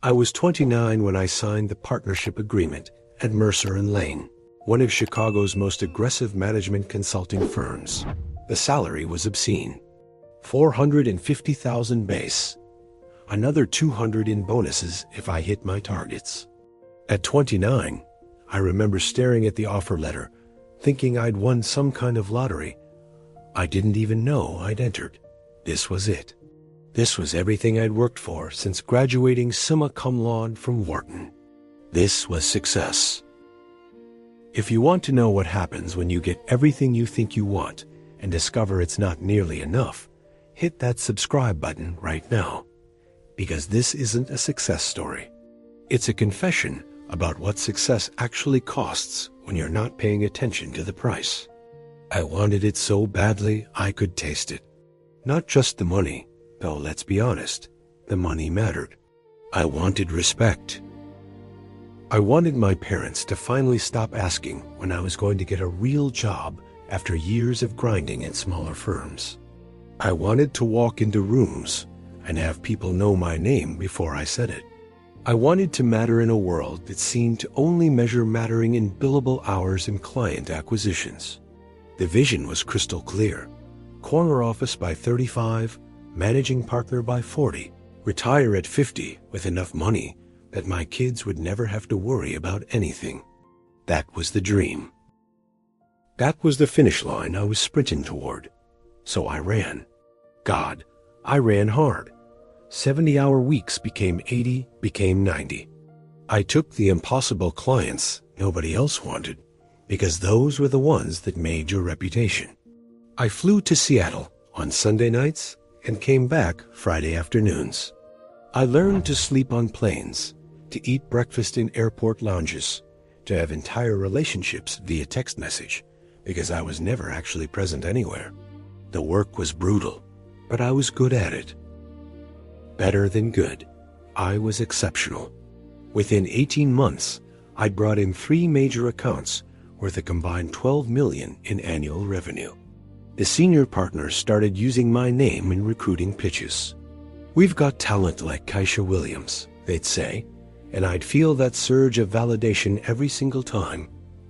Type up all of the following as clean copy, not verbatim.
I was 29 when I signed the partnership agreement at Mercer & Lane, one of Chicago's most aggressive management consulting firms. The salary was obscene. $450,000 base. Another $200 in bonuses if I hit my targets. At 29, I remember staring at the offer letter, thinking I'd won some kind of lottery. I didn't even know I'd entered. This was it. This was everything I'd worked for since graduating summa cum laude from Wharton. This was success. If you want to know what happens when you get everything you think you want and discover it's not nearly enough, hit that subscribe button right now. Because this isn't a success story. It's a confession about what success actually costs when you're not paying attention to the price. I wanted it so badly I could taste it. Not just the money, though let's be honest, the money mattered. I wanted respect. I wanted my parents to finally stop asking when I was going to get a real job after years of grinding in smaller firms. I wanted to walk into rooms and have people know my name before I said it. I wanted to matter in a world that seemed to only measure mattering in billable hours and client acquisitions. The vision was crystal clear. Corner office by 35, managing partner by 40, retire at 50 with enough money that my kids would never have to worry about anything. That was the dream. That was the finish line I was sprinting toward. So I ran. God, I ran hard. 70-hour weeks became 80, became 90. I took the impossible clients nobody else wanted because those were the ones that made your reputation. I flew to Seattle on Sunday nights and came back Friday afternoons. I learned to sleep on planes, to eat breakfast in airport lounges, to have entire relationships via text message because I was never actually present anywhere. The work was brutal, but I was good at it. Better than good. I was exceptional. Within 18 months, I'd brought in 3 major accounts worth a combined $12 million in annual revenue. The senior partners started using my name in recruiting pitches. We've got talent like Keisha Williams, they'd say, and I'd feel that surge of validation every single time.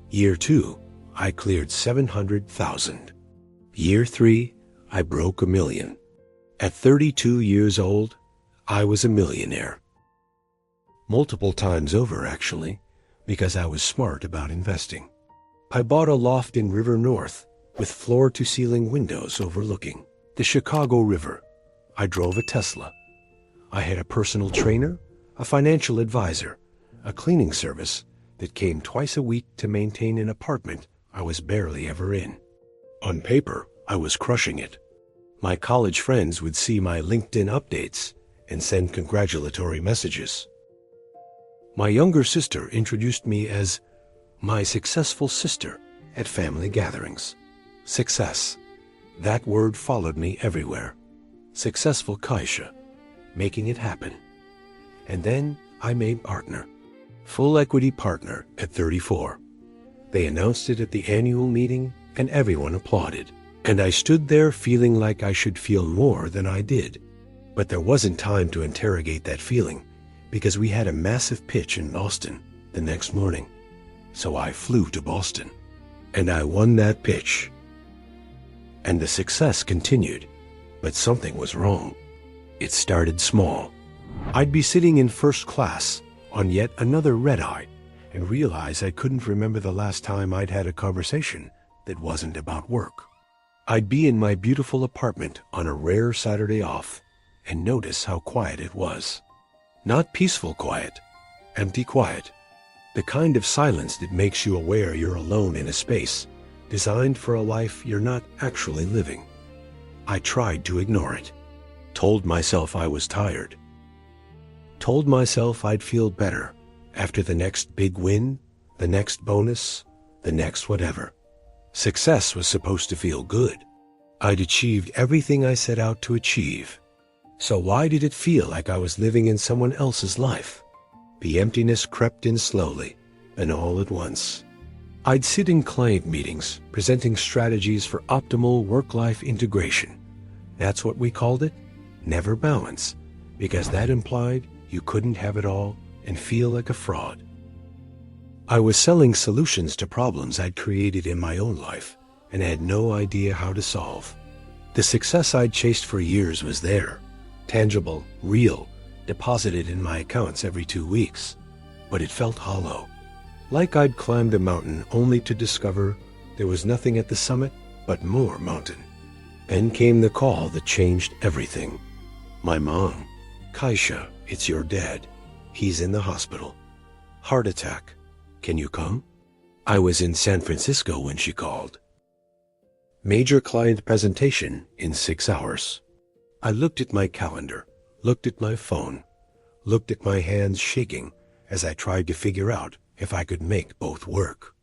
Year 2, I cleared $700,000. Year 3, I broke $1 million. At 32 years old, I was a millionaire. Multiple times over, actually, because I was smart about investing. I bought a loft in River North with floor-to-ceiling windows overlooking the Chicago River. I drove a Tesla. I had a personal trainer, a financial advisor, a cleaning service that came twice a week to maintain an apartment I was barely ever in. On paper, I was crushing it. My college friends would see my LinkedIn updates and send congratulatory messages. My younger sister introduced me as my successful sister at family gatherings. Success. That word followed me everywhere. Successful Keisha, making it happen. And then I made partner. Full equity partner at 34. They announced it at the annual meeting and everyone applauded. And I stood there feeling like I should feel more than I did. But there wasn't time to interrogate that feeling because we had a massive pitch in Boston the next morning. So I flew to Boston and I won that pitch. And the success continued, but something was wrong. It started small. I'd be sitting in first class on yet another red eye and realize I couldn't remember the last time I'd had a conversation that wasn't about work. I'd be in my beautiful apartment on a rare Saturday off and notice how quiet it was. Not peaceful quiet, empty quiet. The kind of silence that makes you aware you're alone in a space designed for a life you're not actually living. I tried to ignore it. Told myself I was tired. Told myself I'd feel better after the next big win, the next bonus, the next whatever. Success was supposed to feel good. I'd achieved everything I set out to achieve. So why did it feel like I was living in someone else's life? The emptiness crept in slowly, and all at once. I'd sit in client meetings, presenting strategies for optimal work-life integration. That's what we called it, never balance, because that implied you couldn't have it all and feel like a fraud. I was selling solutions to problems I'd created in my own life and had no idea how to solve. The success I'd chased for years was there, tangible, real, deposited in my accounts every 2 weeks. But it felt hollow, like I'd climbed a mountain only to discover there was nothing at the summit but more mountain. Then came the call that changed everything. My mom. "Kaisha, it's your dad. He's in the hospital. Heart attack. Can you come?" I was in San Francisco when she called. Major client presentation in 6 hours. I looked at my calendar, looked at my phone, looked at my hands shaking as I tried to figure out if I could make both work.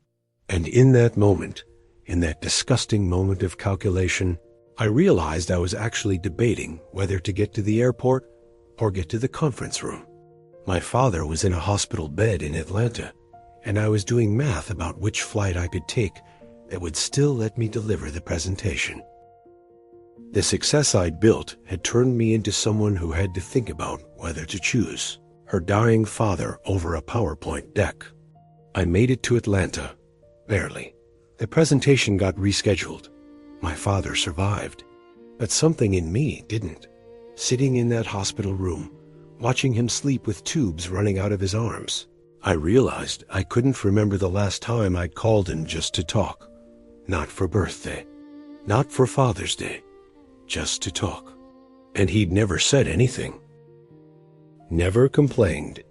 And in that moment, in that disgusting moment of calculation, I realized I was actually debating whether to get to the airport or get to the conference room. My father was in a hospital bed in Atlanta, and I was doing math about which flight I could take that would still let me deliver the presentation. The success I'd built had turned me into someone who had to think about whether to choose her dying father over a PowerPoint deck. I made it to Atlanta, barely. The presentation got rescheduled. My father survived, but something in me didn't. Sitting in that hospital room, watching him sleep with tubes running out of his arms, I realized I couldn't remember the last time I'd called him just to talk. Not for birthday, not for Father's Day, just to talk. And he'd never said anything. Never complained.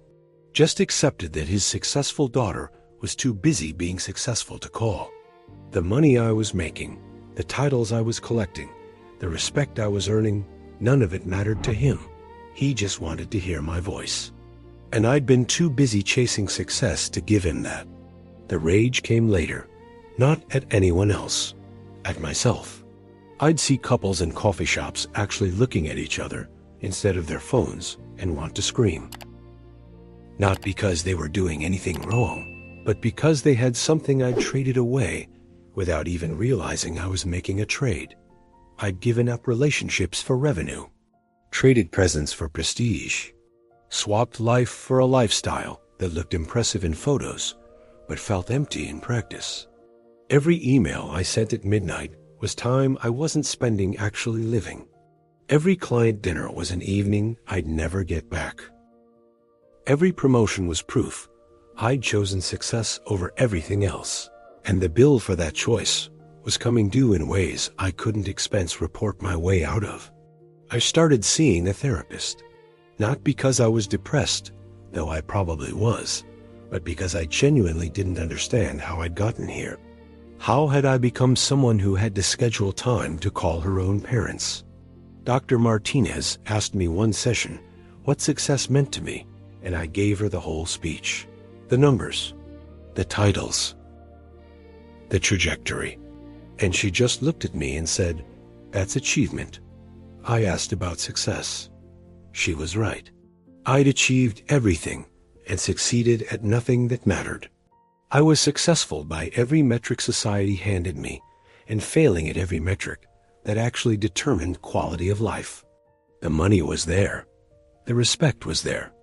Just accepted that his successful daughter was too busy being successful to call. The money I was making, the titles I was collecting, the respect I was earning, none of it mattered to him. He just wanted to hear my voice. And I'd been too busy chasing success to give him that. The rage came later, not at anyone else, at myself. I'd see couples in coffee shops actually looking at each other instead of their phones and want to scream. Not because they were doing anything wrong, but because they had something I'd traded away without even realizing I was making a trade. I'd given up relationships for revenue, traded presence for prestige, swapped life for a lifestyle that looked impressive in photos, but felt empty in practice. Every email I sent at midnight was time I wasn't spending actually living. Every client dinner was an evening I'd never get back. Every promotion was proof I'd chosen success over everything else, and the bill for that choice was coming due in ways I couldn't expense report my way out of. I started seeing a therapist, not because I was depressed, though I probably was, but because I genuinely didn't understand how I'd gotten here. How had I become someone who had to schedule time to call her own parents? Dr. Martinez asked me one session what success meant to me, and I gave her the whole speech. The numbers, the titles, the trajectory. And she just looked at me and said, "That's achievement." I asked about success. She was right. I'd achieved everything and succeeded at nothing that mattered. I was successful by every metric society handed me and failing at every metric that actually determined quality of life. The money was there. The respect was there.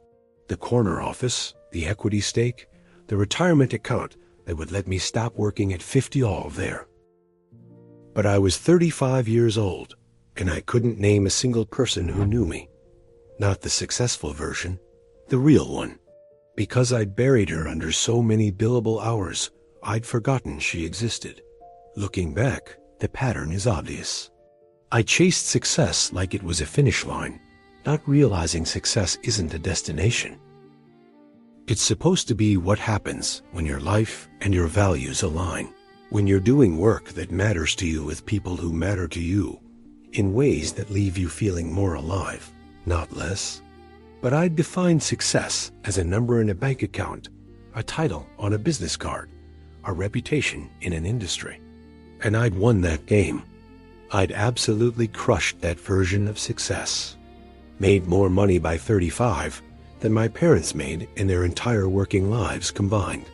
The corner office, the equity stake, the retirement account that would let me stop working at 50 all there. But I was 35 years old, and I couldn't name a single person who knew me. Not the successful version, the real one. Because I'd buried her under so many billable hours, I'd forgotten she existed. Looking back, the pattern is obvious. I chased success like it was a finish line, not realizing success isn't a destination. It's supposed to be what happens when your life and your values align, when you're doing work that matters to you with people who matter to you, in ways that leave you feeling more alive, not less. But I'd defined success as a number in a bank account, a title on a business card, a reputation in an industry. And I'd won that game. I'd absolutely crushed that version of success. Made more money by 35 than my parents made in their entire working lives combined.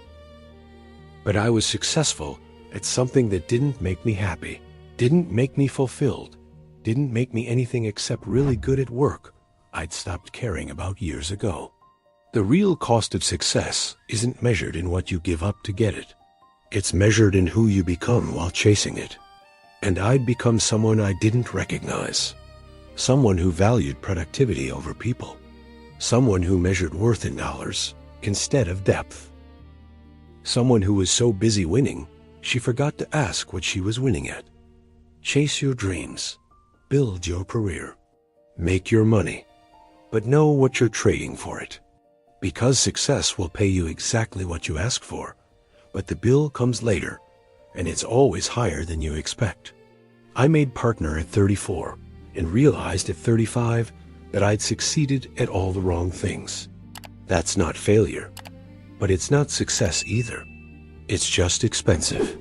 But I was successful at something that didn't make me happy, didn't make me fulfilled, didn't make me anything except really good at work. I'd stopped caring about years ago. The real cost of success isn't measured in what you give up to get it. It's measured in who you become while chasing it. And I'd become someone I didn't recognize. Someone who valued productivity over people. Someone who measured worth in dollars instead of depth. Someone who was so busy winning, she forgot to ask what she was winning at. Chase your dreams. Build your career. Make your money. But know what you're trading for it. Because success will pay you exactly what you ask for, but the bill comes later, and it's always higher than you expect. I made partner at 34 and realized at 35 that I'd succeeded at all the wrong things. That's not failure, but it's not success either. It's just expensive.